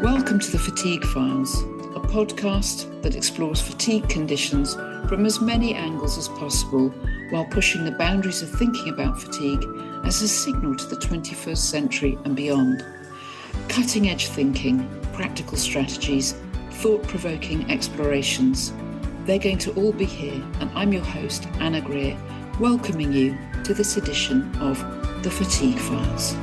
Welcome to the Fatigue Files, a podcast that explores fatigue conditions from as many angles as possible while pushing the boundaries of thinking about fatigue as a signal to the 21st century and beyond. Cutting-edge thinking, practical strategies, thought-provoking explorations. They're going to all be here, and I'm your host, Anna Greer, welcoming you to this edition of the Fatigue Files.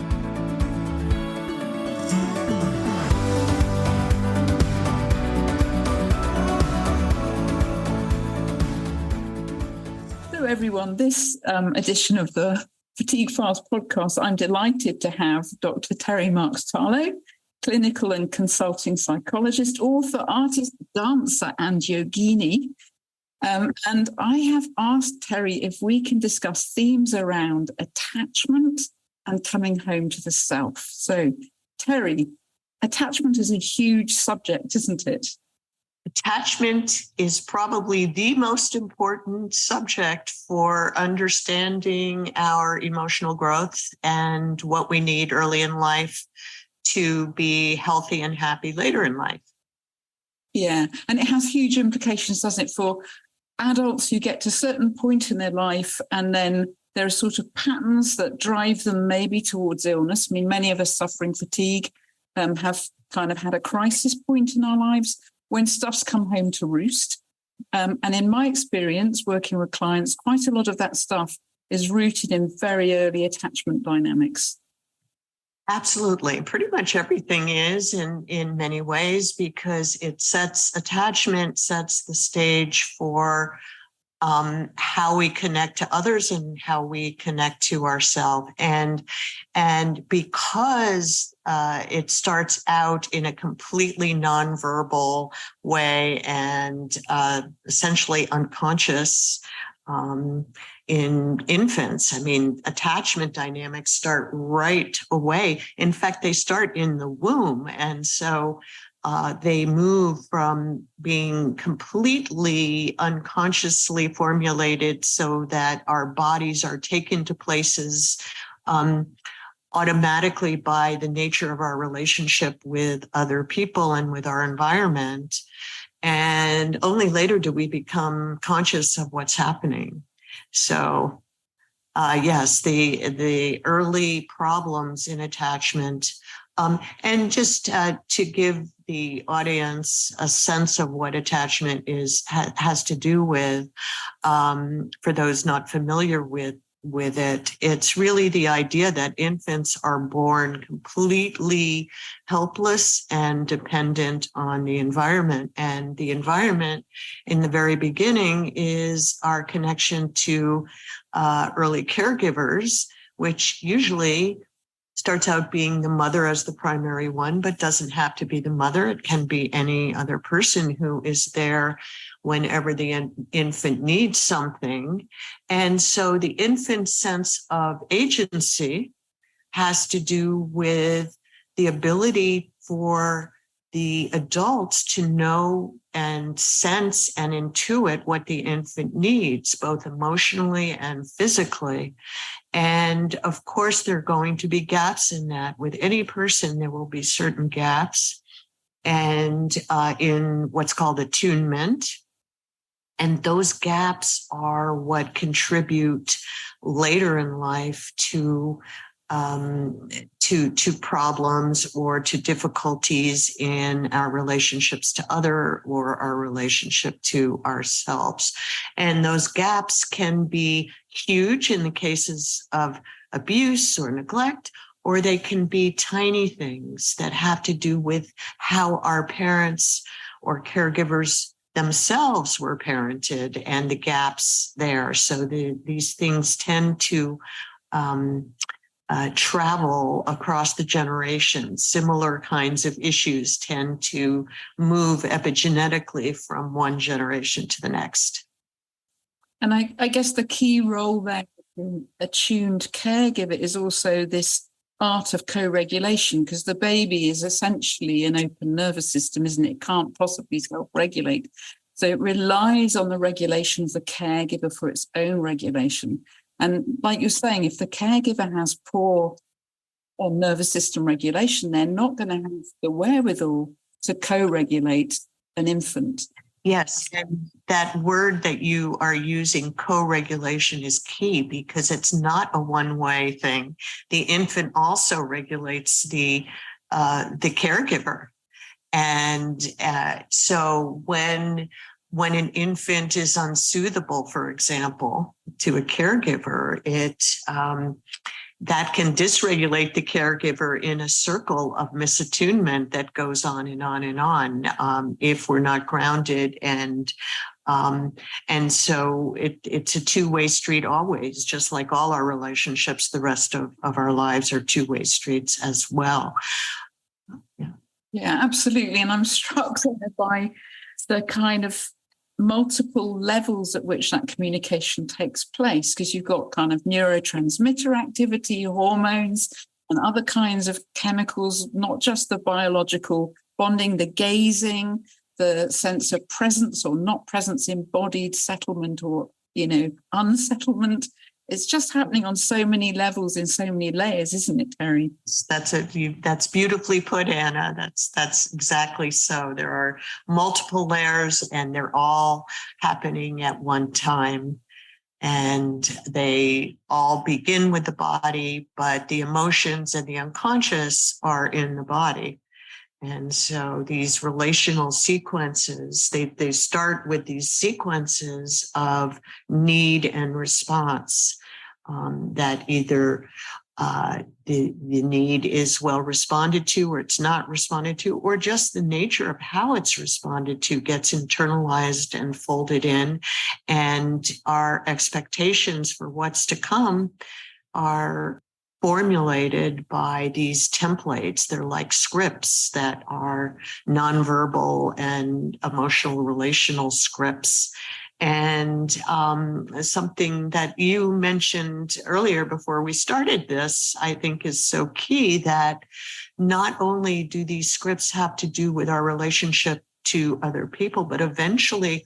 Hello everyone, this edition of the Fatigue Files podcast, I'm delighted to have Dr. Terry Marks-Tarlow, Clinical and Consulting Psychologist, author, artist, dancer and yogini. And I have asked Terry if we can discuss themes around attachment and coming home to the self. So, Terry, attachment is a huge subject, isn't it? Attachment is probably the most important subject for understanding our emotional growth and what we need early in life to be healthy and happy later in life. Yeah, and it has huge implications, doesn't it, for adults who get to a certain point in their life and then there are sort of patterns that drive them maybe towards illness. I mean, many of us suffering fatigue have kind of had a crisis point in our lives when stuff's come home to roost. And in my experience, working with clients, quite a lot of that stuff is rooted in very early attachment dynamics. Absolutely. Pretty much everything is in many ways, because attachment sets the stage for how we connect to others and how we connect to ourselves. And because it starts out in a completely nonverbal way and essentially unconscious in infants. I mean, attachment dynamics start right away. In fact, they start in the womb. And so they move from being completely unconsciously formulated so that our bodies are taken to places automatically by the nature of our relationship with other people and with our environment. And only later do we become conscious of what's happening. So, yes, the early problems in attachment. And just to give the audience a sense of what attachment has to do with, for those not familiar with it, it's really the idea that infants are born completely helpless and dependent on the environment. And the environment in the very beginning is our connection to early caregivers, which usually starts out being the mother as the primary one, but doesn't have to be the mother. It can be any other person who is there whenever the infant needs something. And so the infant's sense of agency has to do with the ability for the adults to know and sense and intuit what the infant needs, both emotionally and physically. And of course, there are going to be gaps in that. With any person, there will be certain gaps and in what's called attunement. And those gaps are what contribute later in life to problems or to difficulties in our relationships to other or our relationship to ourselves. And those gaps can be huge in the cases of abuse or neglect, or they can be tiny things that have to do with how our parents or caregivers themselves were parented and the gaps there. So these things tend to travel across the generations. Similar kinds of issues tend to move epigenetically from one generation to the next. And I guess the key role there in attuned caregiver is also this art of co-regulation, because the baby is essentially an open nervous system, isn't it? It can't possibly self-regulate. So it relies on the regulation of the caregiver for its own regulation. And like you're saying, if the caregiver has poor nervous system regulation, they're not going to have the wherewithal to co-regulate an infant. Yes, and that word that you are using, co-regulation, is key because it's not a one-way thing. The infant also regulates the caregiver, and so when an infant is unsoothable, for example, to a caregiver, that can dysregulate the caregiver in a circle of misattunement that goes on and on and on if we're not grounded. And so it's a two-way street always, just like all our relationships. The rest of our lives are two-way streets as well. Yeah, absolutely. And I'm struck by the kind of multiple levels at which that communication takes place, because you've got kind of neurotransmitter activity, hormones, and other kinds of chemicals, not just the biological bonding, the gazing, the sense of presence or not presence, embodied settlement or, unsettlement. It's just happening on so many levels in so many layers, isn't it, Terry? That's beautifully put, Anna. That's exactly so. There are multiple layers, and they're all happening at one time. And they all begin with the body, but the emotions and the unconscious are in the body. And so these relational sequences, they start with these sequences of need and response that either the need is well responded to or it's not responded to, or just the nature of how it's responded to gets internalized and folded in. And our expectations for what's to come are formulated by these templates. They're like scripts that are nonverbal and emotional relational scripts. And something that you mentioned earlier before we started this, I think is so key, that not only do these scripts have to do with our relationship to other people, but eventually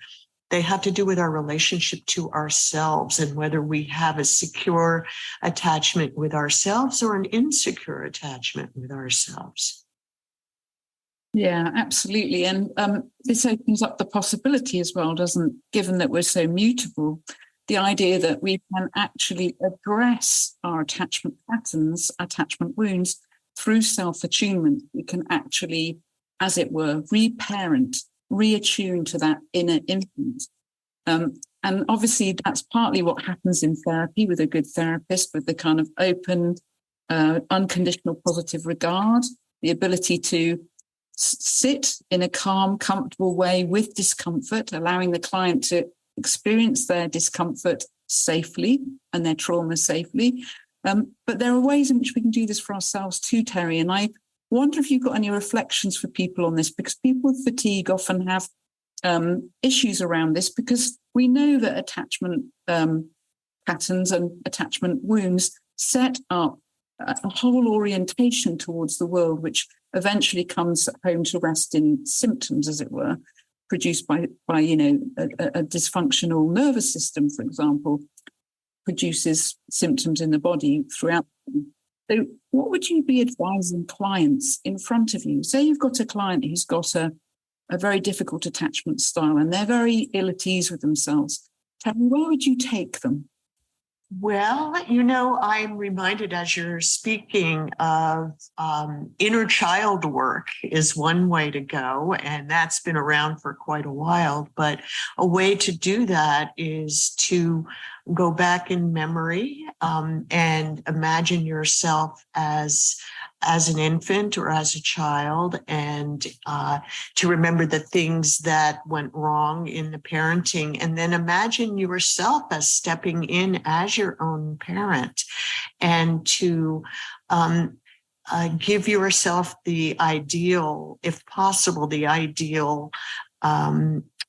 they have to do with our relationship to ourselves and whether we have a secure attachment with ourselves or an insecure attachment with ourselves. Yeah, absolutely. And this opens up the possibility as well, doesn't it? Given that we're so mutable, the idea that we can actually address our attachment patterns, attachment wounds through self-attunement. We can actually, as it were, reparent, reattune to that inner infant. And obviously that's partly what happens in therapy with a good therapist, with the kind of open, unconditional positive regard, the ability to sit in a calm, comfortable way with discomfort, allowing the client to experience their discomfort safely and their trauma safely. But there are ways in which we can do this for ourselves too, Terry. And I wonder if you've got any reflections for people on this, because people with fatigue often have issues around this, because we know that attachment patterns and attachment wounds set up a whole orientation towards the world, which eventually comes home to rest in symptoms, as it were, produced by a dysfunctional nervous system, for example, produces symptoms in the body throughout. So what would you be advising clients in front of you? Say you've got a client who's got a very difficult attachment style and they're very ill at ease with themselves. Tell me, where would you take them? Well, I'm reminded as you're speaking of inner child work is one way to go, and that's been around for quite a while. But a way to do that is to go back in memory and imagine yourself as an infant or as a child, and to remember the things that went wrong in the parenting, and then imagine yourself as stepping in as your own parent, and to give yourself the ideal, if possible, the ideal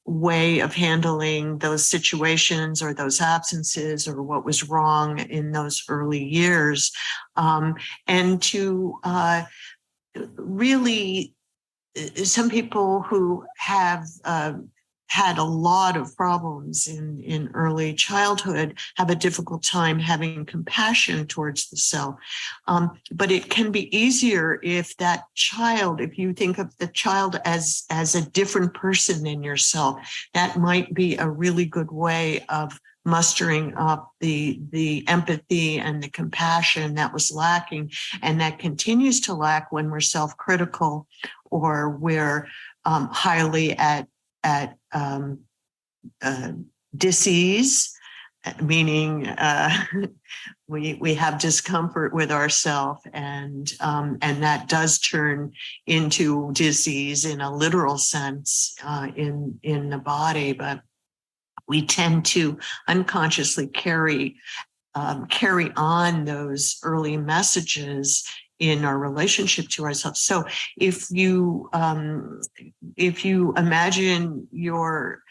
way of handling those situations or those absences or what was wrong in those early years, and to really, some people who have had a lot of problems in early childhood have a difficult time having compassion towards the self. But it can be easier if that child, if you think of the child as a different person than yourself, that might be a really good way of mustering up the empathy and the compassion that was lacking, and that continues to lack when we're self-critical or we're highly at dis-ease, meaning we have discomfort with ourselves, and that does turn into dis-ease in a literal sense in the body, but we tend to unconsciously carry on those early messages in our relationship to ourselves. So if you imagine your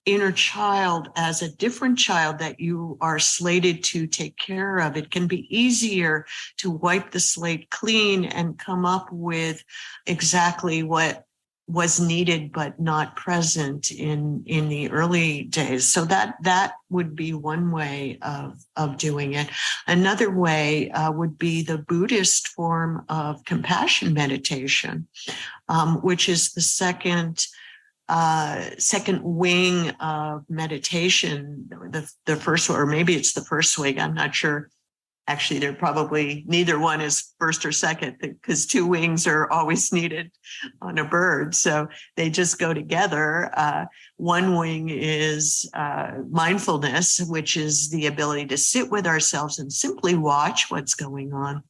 inner child as a different child that you are slated to take care of, it can be easier to wipe the slate clean and come up with exactly what was needed but not present in the early days. So that would be one way of doing it. Another way would be the Buddhist form of compassion meditation, which is the second wing of meditation. The first, or maybe it's the first wing, I'm not sure. Actually, they're probably neither one is first or second, because two wings are always needed on a bird. So they just go together. One wing is mindfulness, which is the ability to sit with ourselves and simply watch what's going on.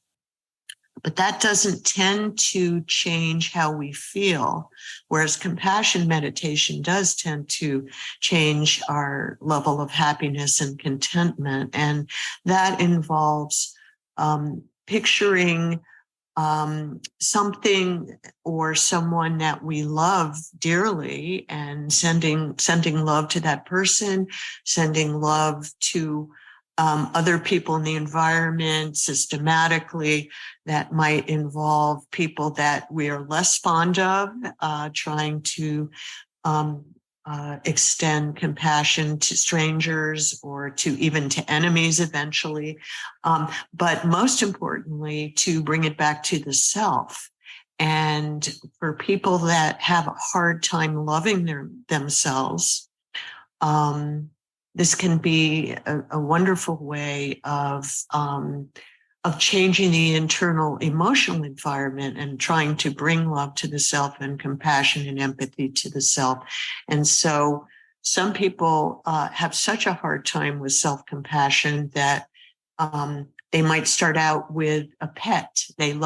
But that doesn't tend to change how we feel, whereas compassion meditation does tend to change our level of happiness and contentment. And that involves picturing something or someone that we love dearly and sending love to that person, sending love to other people in the environment systematically. That might involve people that we are less fond of, trying to extend compassion to strangers or to even to enemies eventually. But most importantly, to bring it back to the self. And for people that have a hard time loving themselves, this can be a wonderful way of changing the internal emotional environment and trying to bring love to the self and compassion and empathy to the self. And so some people have such a hard time with self-compassion that they might start out with a pet. They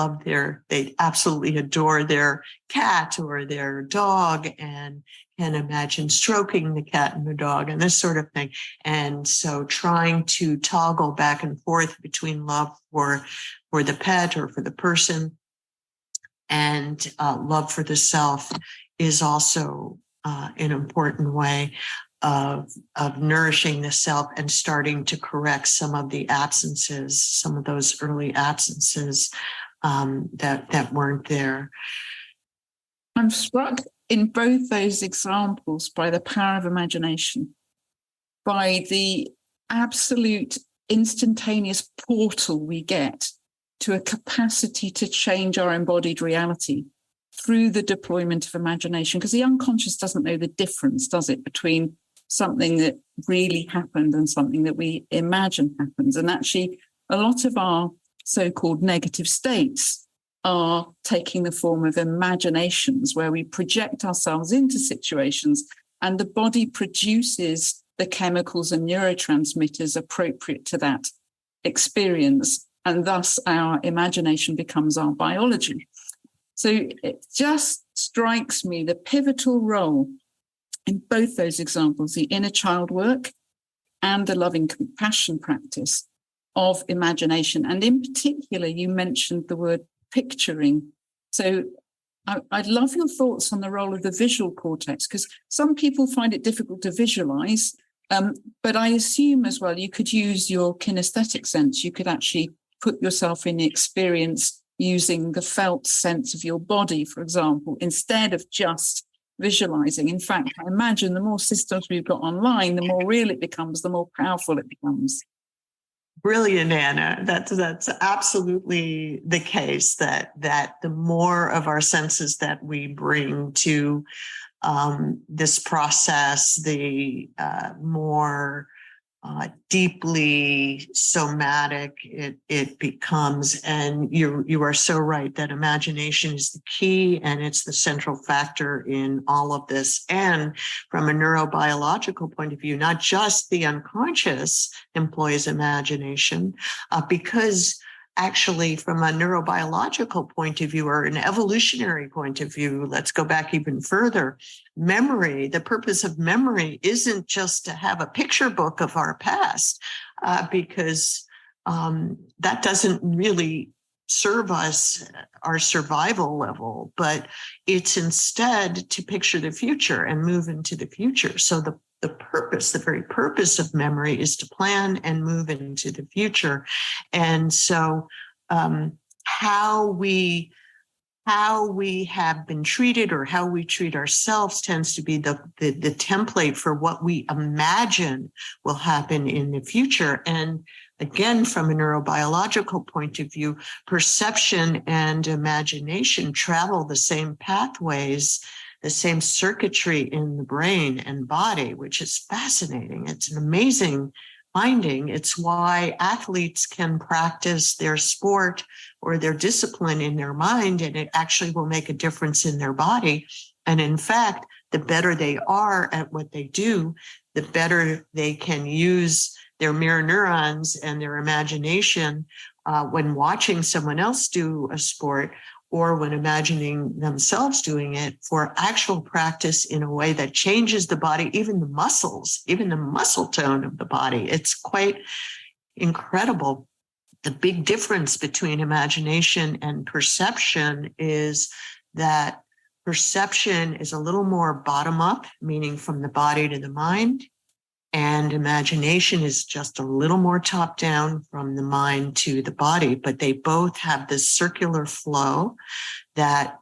absolutely adore their cat or their dog and can imagine stroking the cat and the dog and this sort of thing. And so trying to toggle back and forth between love for the pet or for the person and love for the self is also an important way of nourishing the self and starting to correct some of the absences, some of those early absences that weren't there. I'm struck in both those examples by the power of imagination, by the absolute instantaneous portal we get to a capacity to change our embodied reality through the deployment of imagination, because the unconscious doesn't know the difference, does it, between something that really happened and something that we imagine happens. And actually, a lot of our so-called negative states are taking the form of imaginations where we project ourselves into situations and the body produces the chemicals and neurotransmitters appropriate to that experience. And thus our imagination becomes our biology. So it just strikes me the pivotal role in both those examples, the inner child work and the loving compassion practice of imagination. And in particular, you mentioned the word picturing. So I'd love your thoughts on the role of the visual cortex, because some people find it difficult to visualize, but I assume as well you could use your kinesthetic sense. You could actually put yourself in the experience using the felt sense of your body, for example, instead of just visualizing. In fact, I imagine the more systems we've got online, the more real it becomes, the more powerful it becomes. Brilliant, Anna. That's absolutely the case, that the more of our senses that we bring to this process, the more deeply somatic it becomes. And you are so right that imagination is the key, and it's the central factor in all of this. And from a neurobiological point of view, not just the unconscious employs imagination, because actually, from a neurobiological point of view or an evolutionary point of view, let's go back even further. Memory, the purpose of memory isn't just to have a picture book of our past, because that doesn't really serve us, our survival level, but it's instead to picture the future and move into the future. So the very purpose of memory is to plan and move into the future. And so how we have been treated or how we treat ourselves tends to be the template for what we imagine will happen in the future. And again, from a neurobiological point of view, perception and imagination travel the same pathways, the same circuitry in the brain and body, which is fascinating. It's an amazing finding. It's why athletes can practice their sport or their discipline in their mind, and it actually will make a difference in their body. And in fact, the better they are at what they do, the better they can use their mirror neurons and their imagination when watching someone else do a sport, or when imagining themselves doing it, for actual practice in a way that changes the body, even the muscles, even the muscle tone of the body. It's quite incredible. The big difference between imagination and perception is that perception is a little more bottom up, meaning from the body to the mind. And imagination is just a little more top down, from the mind to the body, but they both have this circular flow that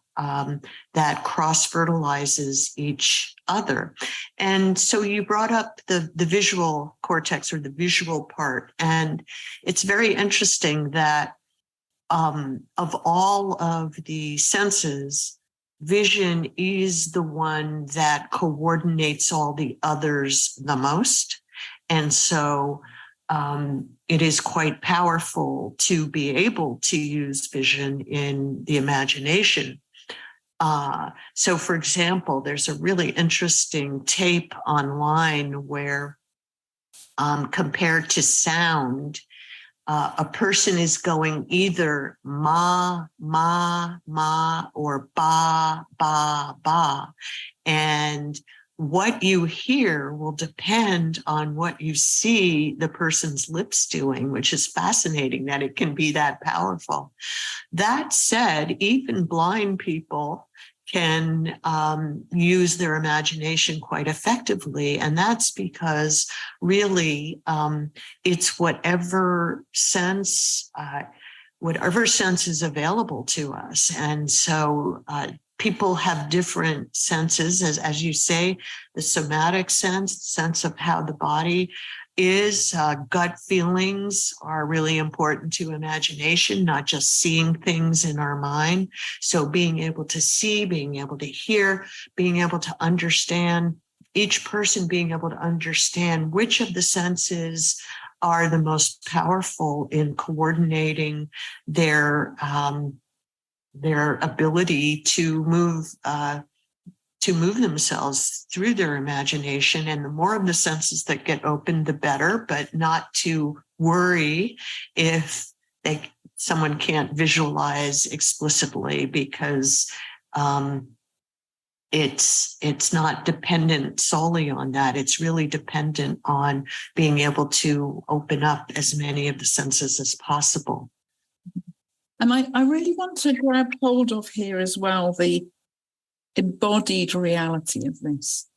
cross-fertilizes each other. And so you brought up the visual cortex, or the visual part. And it's very interesting that of all of the senses, vision is the one that coordinates all the others the most. And so it is quite powerful to be able to use vision in the imagination. So, for example, there's a really interesting tape online where, compared to sound, a person is going either ma, ma, ma, or ba, ba, ba. And what you hear will depend on what you see the person's lips doing, which is fascinating that it can be that powerful. That said, even blind people can use their imagination quite effectively. And that's because really it's whatever sense is available to us. And so people have different senses, as you say, the somatic sense of how the body is. Gut feelings are really important to imagination, not just seeing things in our mind. So being able to see, being able to hear, being able to understand, each person being able to understand which of the senses are the most powerful in coordinating their ability to move themselves through their imagination. And the more of the senses that get open, the better, but not to worry if someone can't visualize explicitly, because it's not dependent solely on that. It's really dependent on being able to open up as many of the senses as possible. And I really want to grab hold of here as well the embodied reality of this,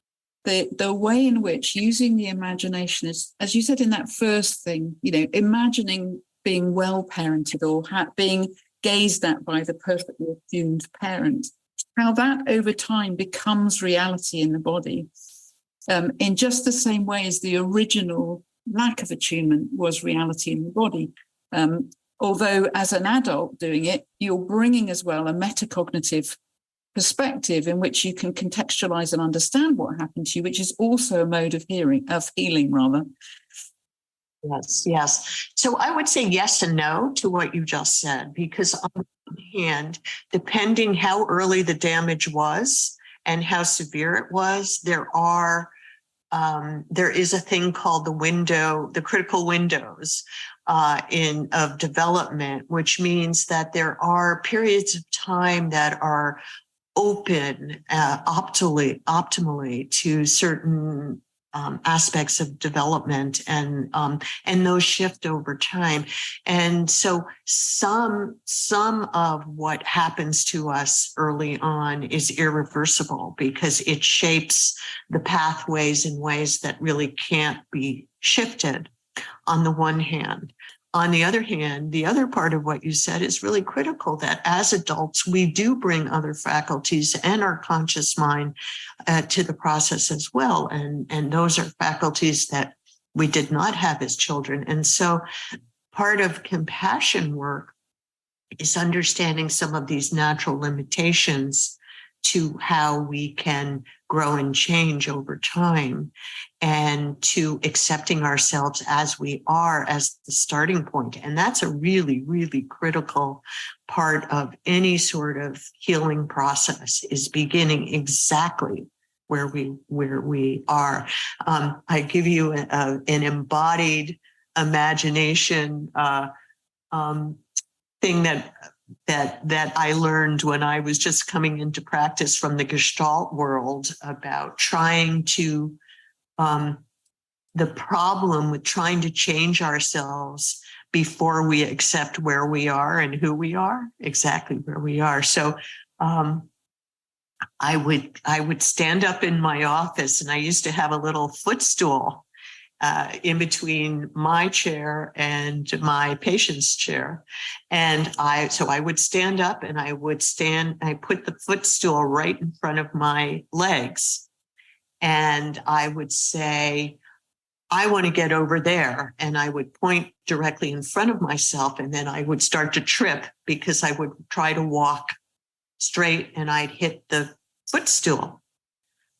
the way in which using the imagination is, as you said in that first thing, imagining being well parented or being gazed at by the perfectly attuned parent. how that over time becomes reality in the body, in just the same way as the original lack of attunement was reality in the body. Although as an adult doing it, you're bringing as well a metacognitive perspective in which you can contextualize and understand what happened to you, which is also a mode of healing rather. Yes, yes. So I would say yes and no to what you just said, because on the one hand, depending how early the damage was and how severe it was, there is a thing called the critical windows of development, which means that there are periods of time that are open optimally to certain aspects of development, and those shift over time. And so some of what happens to us early on is irreversible because it shapes the pathways in ways that really can't be shifted on the one hand. On the other hand, the other part of what you said is really critical, that as adults, we do bring other faculties and our conscious mind to the process as well. And those are faculties that we did not have as children. And so part of compassion work is understanding some of these natural limitations to how we can grow and change over time, and to accepting ourselves as we are as the starting point. And that's a really, really critical part of any sort of healing process, is beginning exactly where we are. I give you an embodied imagination thing that I learned when I was just coming into practice from the Gestalt world, about trying to, the problem with trying to change ourselves before we accept where we are and who we are, exactly where we are. So I would stand up in my office, and I used to have a little footstool in between my chair and my patient's chair. And I would stand up, and I put the footstool right in front of my legs. And I would say, I want to get over there. And I would point directly in front of myself. And then I would start to trip because I would try to walk straight and I'd hit the footstool.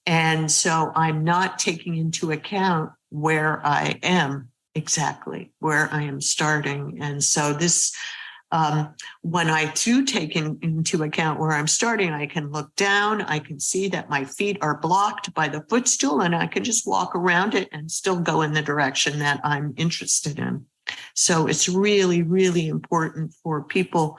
And so I'm not taking into account where I am exactly, where I am starting. And so this, when I do take into account where I'm starting, I can look down, I can see that my feet are blocked by the footstool, and I can just walk around it and still go in the direction that I'm interested in. So it's really, really important for people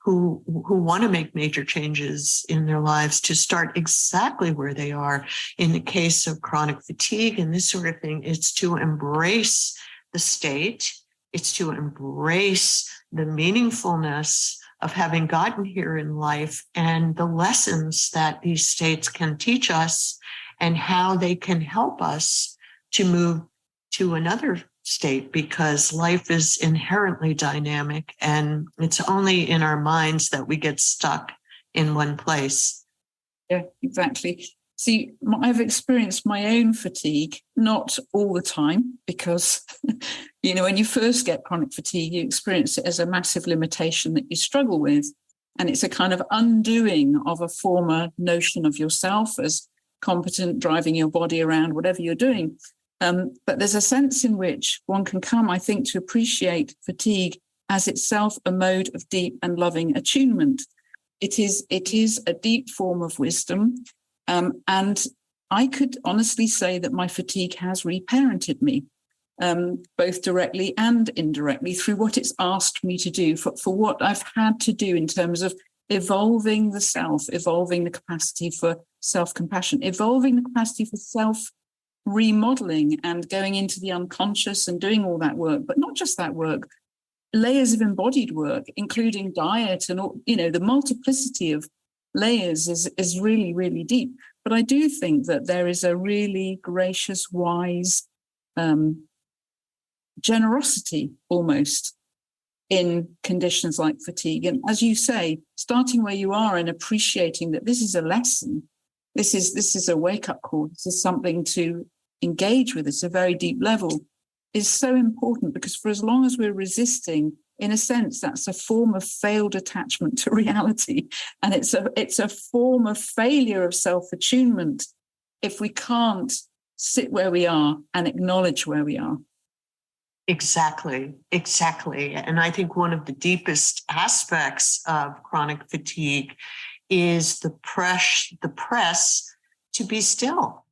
who want to make major changes in their lives to start exactly where they are. In the case of chronic fatigue and this sort of thing, it's to embrace the state. It's to embrace the meaningfulness of having gotten here in life and the lessons that these states can teach us and how they can help us to move to another state, because life is inherently dynamic, and it's only in our minds that we get stuck in one place. Yeah, exactly. See, I've experienced my own fatigue, not all the time, because, when you first get chronic fatigue, you experience it as a massive limitation that you struggle with. And it's a kind of undoing of a former notion of yourself as competent, driving your body around, whatever you're doing. But there's a sense in which one can come, I think, to appreciate fatigue as itself a mode of deep and loving attunement. It is a deep form of wisdom. And I could honestly say that my fatigue has reparented me, both directly and indirectly, through what it's asked me to do, for what I've had to do in terms of evolving the self, evolving the capacity for self-compassion, evolving the capacity for self-remodeling and going into the unconscious and doing all that work. But not just that work, layers of embodied work, including diet and all, the multiplicity of layers is really, really deep. But I do think that there is a really gracious, wise generosity almost in conditions like fatigue. And as you say, starting where you are and appreciating that this is a lesson, this is a wake-up call, this is something to engage with, it's a very deep level, is so important, because for as long as we're resisting, in a sense, that's a form of failed attachment to reality. And it's a form of failure of self-attunement if we can't sit where we are and acknowledge where we are. Exactly. And I think one of the deepest aspects of chronic fatigue is the press to be still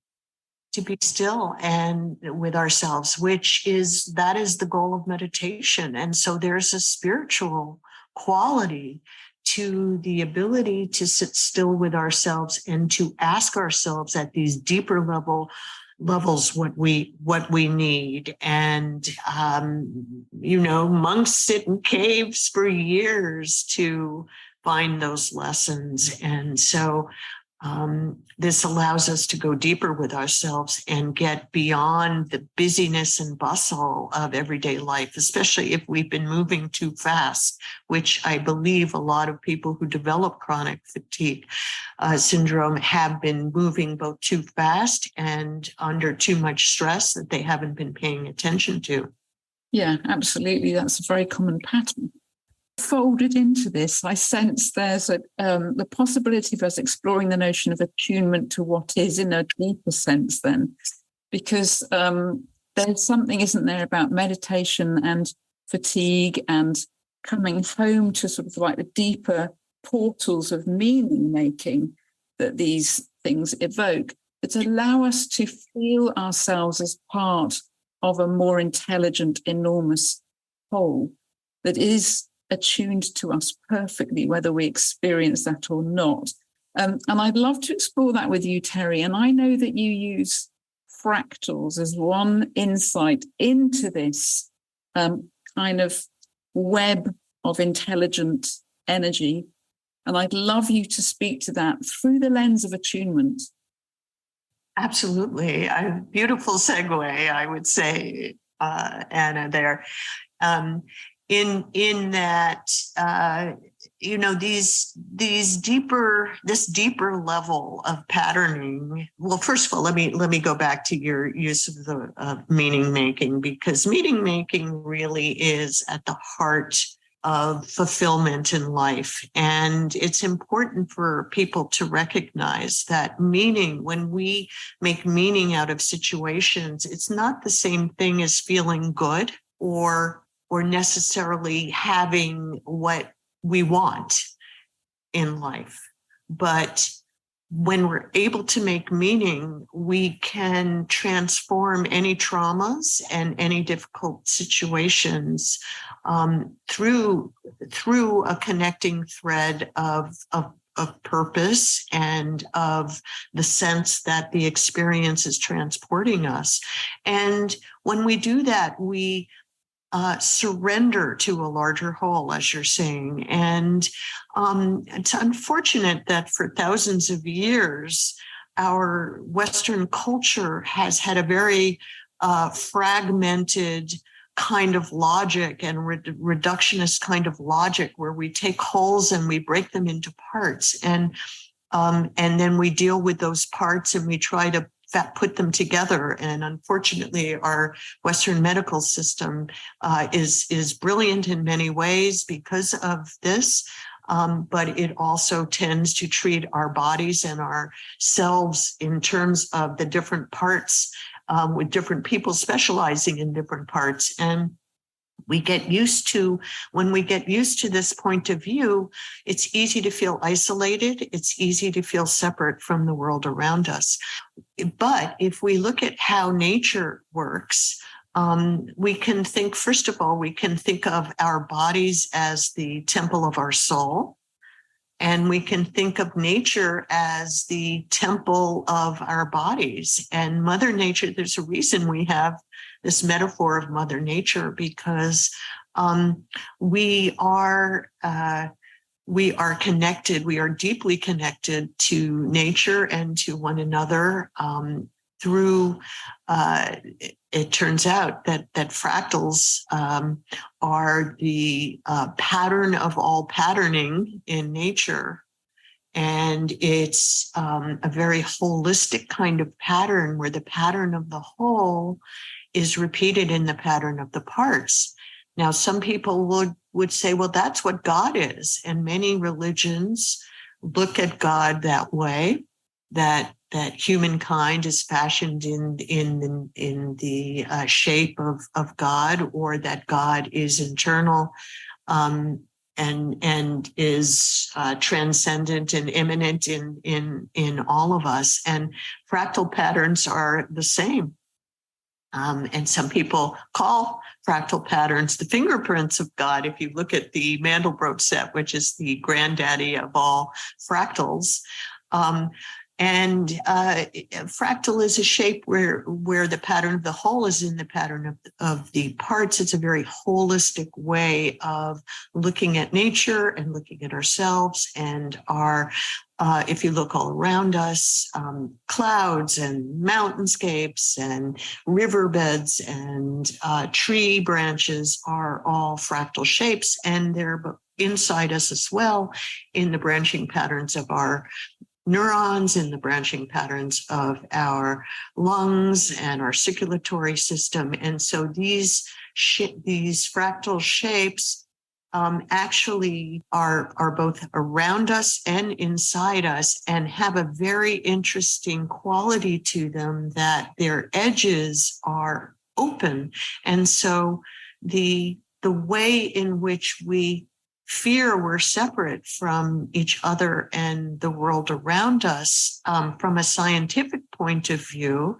and with ourselves, that is the goal of meditation. And so there's a spiritual quality to the ability to sit still with ourselves and to ask ourselves at these deeper levels what we need. And monks sit in caves for years to find those lessons. And so this allows us to go deeper with ourselves and get beyond the busyness and bustle of everyday life, especially if we've been moving too fast, which I believe a lot of people who develop chronic fatigue syndrome have been moving both too fast and under too much stress that they haven't been paying attention to. Yeah, absolutely. That's a very common pattern. Folded into this, I sense there's the possibility of us exploring the notion of attunement to what is in a deeper sense then, because there's something, isn't there, about meditation and fatigue and coming home to sort of like the deeper portals of meaning making that these things evoke, that allow us to feel ourselves as part of a more intelligent, enormous whole that is attuned to us perfectly, whether we experience that or not. And I'd love to explore that with you, Terry. And I know that you use fractals as one insight into this kind of web of intelligent energy. And I'd love you to speak to that through the lens of attunement. Absolutely. A beautiful segue, I would say, Anna, there. In that, this deeper level of patterning. Well, first of all, let me go back to your use of the meaning making, because meaning making really is at the heart of fulfillment in life. And it's important for people to recognize that meaning, when we make meaning out of situations, it's not the same thing as feeling good or necessarily having what we want in life. But when we're able to make meaning, we can transform any traumas and any difficult situations through a connecting thread of purpose and of the sense that the experience is transporting us. And when we do that, we surrender to a larger whole, as you're saying. And it's unfortunate that for thousands of years, our Western culture has had a very fragmented kind of logic and reductionist kind of logic, where we take wholes and we break them into parts. And then we deal with those parts and we try to put them together. And unfortunately, our Western medical system is brilliant in many ways because of this. But it also tends to treat our bodies and ourselves in terms of the different parts, with different people specializing in different parts. And when we get used to this point of view, it's easy to feel isolated. It's easy to feel separate from the world around us. But if we look at how nature works, we can think, first of all, we can think of our bodies as the temple of our soul. And we can think of nature as the temple of our bodies. And Mother Nature, there's a reason we have this metaphor of Mother Nature, because we are connected. We are deeply connected to nature and to one another. through, it turns out that fractals are the pattern of all patterning in nature. And it's a very holistic kind of pattern where the pattern of the whole is repeated in the pattern of the parts. Now, some people would say, well, that's what God is. And many religions look at God that way, that humankind is fashioned in the shape of God, or that God is internal and is transcendent and immanent in all of us. And fractal patterns are the same. And some people call fractal patterns the fingerprints of God. If you look at the Mandelbrot set, which is the granddaddy of all fractals, and fractal is a shape where the pattern of the whole is in the pattern of the parts. It's a very holistic way of looking at nature and looking at ourselves and our, if you look all around us, clouds and mountainscapes and riverbeds and tree branches are all fractal shapes, and they're inside us as well in the branching patterns of our neurons, in the branching patterns of our lungs and our circulatory system. And so these fractal shapes actually are both around us and inside us, and have a very interesting quality to them, that their edges are open. And so the way in which we fear we're separate from each other and the world around us, from a scientific point of view,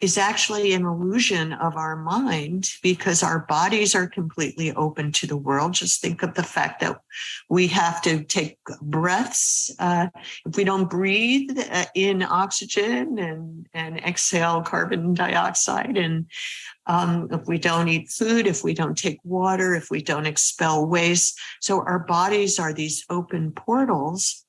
is actually an illusion of our mind, because our bodies are completely open to the world. Just think of the fact that we have to take breaths. If we don't breathe in oxygen and exhale carbon dioxide, and if we don't eat food, if we don't take water, if we don't expel waste. So our bodies are these open portals,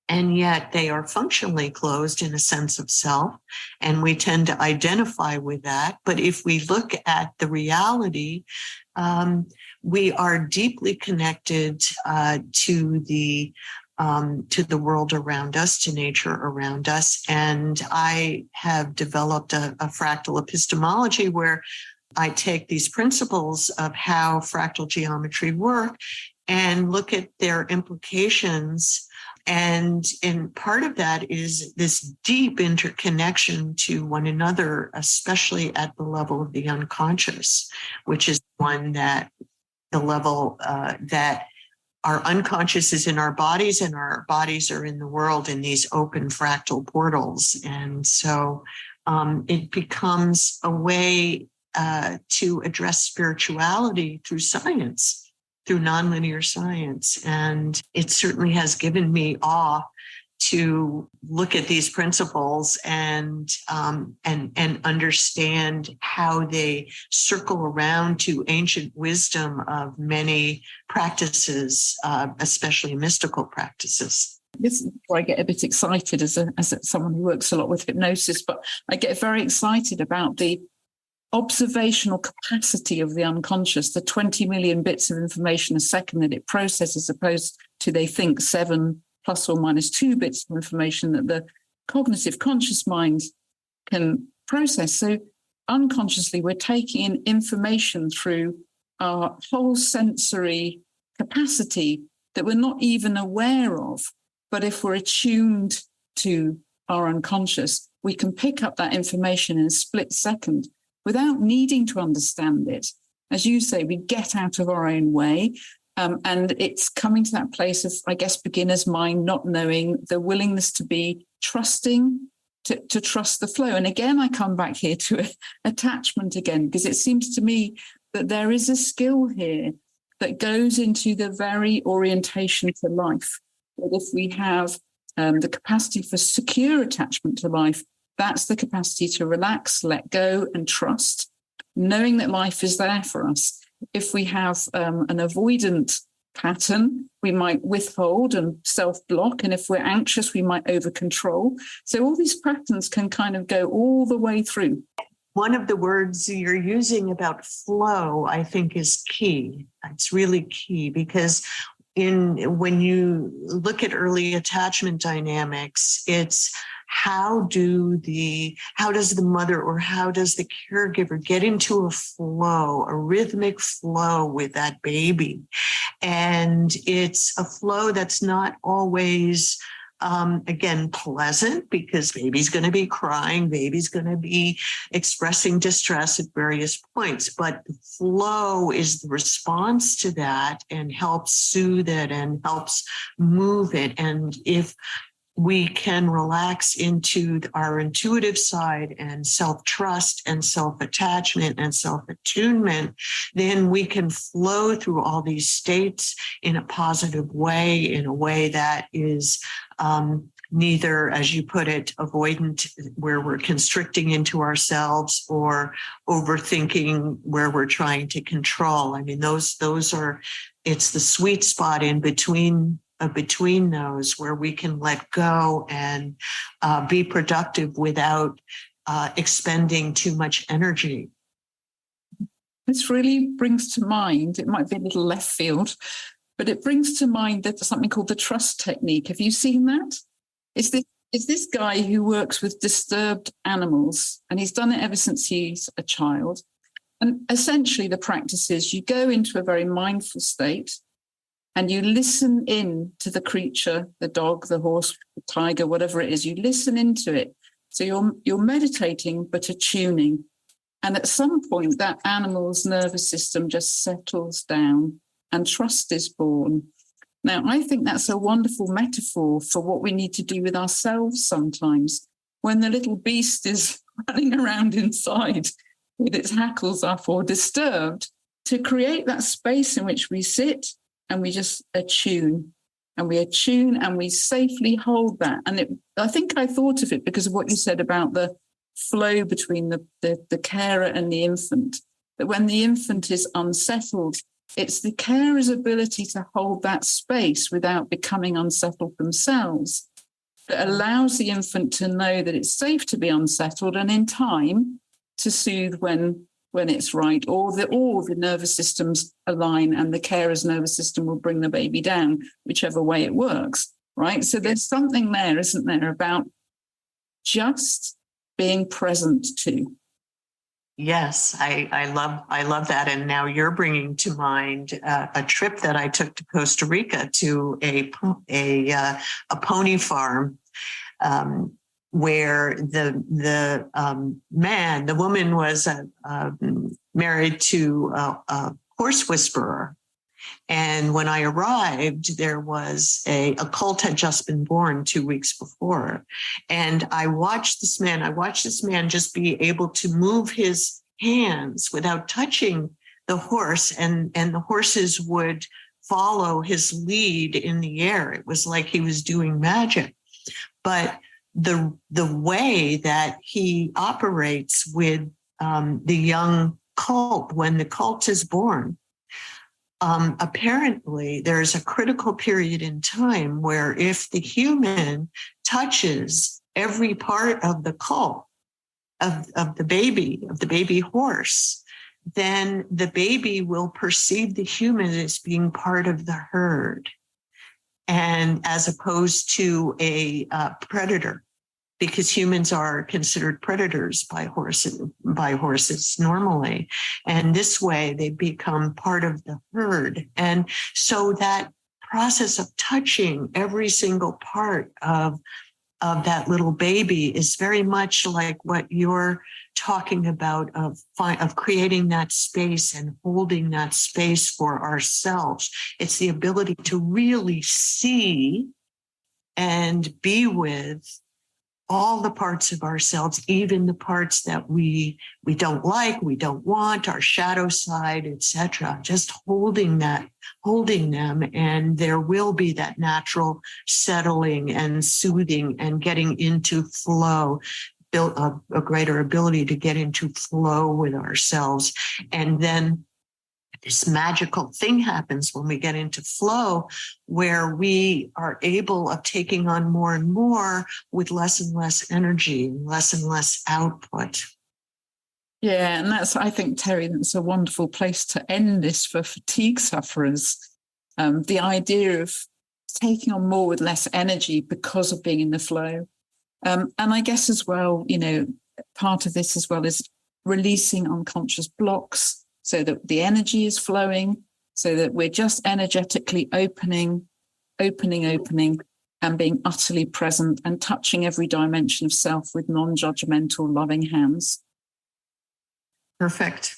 and yet they are functionally closed in a sense of self, and we tend to identify with that. But if we look at the reality, we are deeply connected to the world around us, to nature around us. And I have developed a fractal epistemology where I take these principles of how fractal geometry work and look at their implications. And part of that is this deep interconnection to one another, especially at the level of the unconscious, which is one that the level that our unconscious is in our bodies, and our bodies are in the world in these open fractal portals. And so it becomes a way to address spirituality through science, through nonlinear science. And it certainly has given me awe to look at these principles and understand how they circle around to ancient wisdom of many practices, especially mystical practices. This is where I get a bit excited as someone who works a lot with hypnosis, but I get very excited about the observational capacity of the unconscious, the 20 million bits of information a second that it processes, opposed to, they think, 7 plus or minus 2 bits of information that the cognitive conscious mind can process. So unconsciously, we're taking in information through our whole sensory capacity that we're not even aware of. But if we're attuned to our unconscious, we can pick up that information in a split second without needing to understand it. As you say, we get out of our own way. And it's coming to that place of, I guess, beginner's mind, not knowing, the willingness to be trusting, to trust the flow. And again, I come back here to attachment again, because it seems to me that there is a skill here that goes into the very orientation to life. That if we have the capacity for secure attachment to life, that's the capacity to relax, let go, and trust, knowing that life is there for us. If we have an avoidant pattern, we might withhold and self-block. And if we're anxious, we might over-control. So all these patterns can kind of go all the way through. One of the words you're using about flow, I think, is key. It's really key because when you look at early attachment dynamics, it's how does the mother or how does the caregiver get into a flow, a rhythmic flow with that baby? And it's a flow that's not always again, pleasant, because baby's going to be crying, baby's going to be expressing distress at various points. But the flow is the response to that and helps soothe it and helps move it. And if we can relax into our intuitive side and self-trust and self-attachment and self-attunement, then we can flow through all these states in a positive way, in a way that is neither, as you put it, avoidant, where we're constricting into ourselves, or overthinking, where we're trying to control. I mean, those are, it's the sweet spot in between those where we can let go and be productive without expending too much energy. This really brings to mind, it might be a little left field, but it brings to mind that there's something called the trust technique. Have you seen that? It's this guy who works with disturbed animals, and he's done it ever since he's a child. And essentially the practice is you go into a very mindful state, and you listen in to the creature, the dog, the horse, the tiger, whatever it is. You listen into it. So you're meditating, but attuning. And at some point, that animal's nervous system just settles down and trust is born. Now, I think that's a wonderful metaphor for what we need to do with ourselves sometimes. When the little beast is running around inside with its hackles up or disturbed, to create that space in which we sit and we just attune, and we safely hold that. And I think I thought of it because of what you said about the flow between the carer and the infant, that when the infant is unsettled, it's the carer's ability to hold that space without becoming unsettled themselves that allows the infant to know that it's safe to be unsettled, and in time to soothe when it's right, or the nervous systems align and the carer's nervous system will bring the baby down, whichever way it works, right? So there's something there, isn't there, about just being present to. Yes, I love that. And now you're bringing to mind a trip that I took to Costa Rica to a pony farm, where the woman was married to a horse whisperer. And when I arrived, there was a colt had just been born 2 weeks before. And I watched this man just be able to move his hands without touching the horse. And the horses would follow his lead in the air. It was like he was doing magic. But the way that he operates with the young colt, when the colt is born, apparently there's a critical period in time where if the human touches every part of the colt, of the baby horse, then the baby will perceive the human as being part of the herd, and as opposed to a predator, because humans are considered predators by horses normally. And this way they become part of the herd. And so that process of touching every single part of that little baby is very much like what you're talking about, of creating that space and holding that space for ourselves. It's the ability to really see and be with all the parts of ourselves, even the parts that we don't like, we don't want, our shadow side, etc. Just holding them, and there will be that natural settling and soothing and getting into flow, build a greater ability to get into flow with ourselves. And then this magical thing happens when we get into flow, where we are able of taking on more and more with less and less energy, less and less output. Yeah, and I think, Terry, that's a wonderful place to end this for fatigue sufferers. The idea of taking on more with less energy because of being in the flow. And I guess as well, part of this as well is releasing unconscious blocks so that the energy is flowing, so that we're just energetically opening, and being utterly present and touching every dimension of self with non-judgmental, loving hands. Perfect.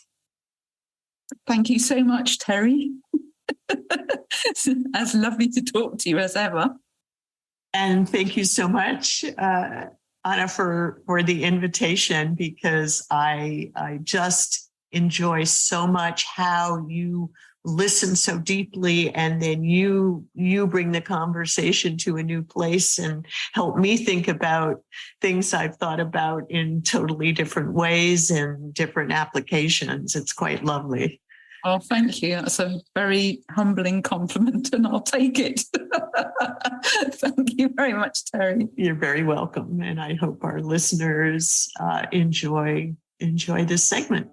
Thank you so much, Terry. It's lovely to talk to you as ever. And thank you so much, Anna, for the invitation, because I just enjoy so much how you listen so deeply, and then you bring the conversation to a new place and help me think about things I've thought about in totally different ways and different applications. It's quite lovely. Oh, thank you. That's a very humbling compliment, and I'll take it. Thank you very much, Terry. You're very welcome. And I hope our listeners enjoy this segment.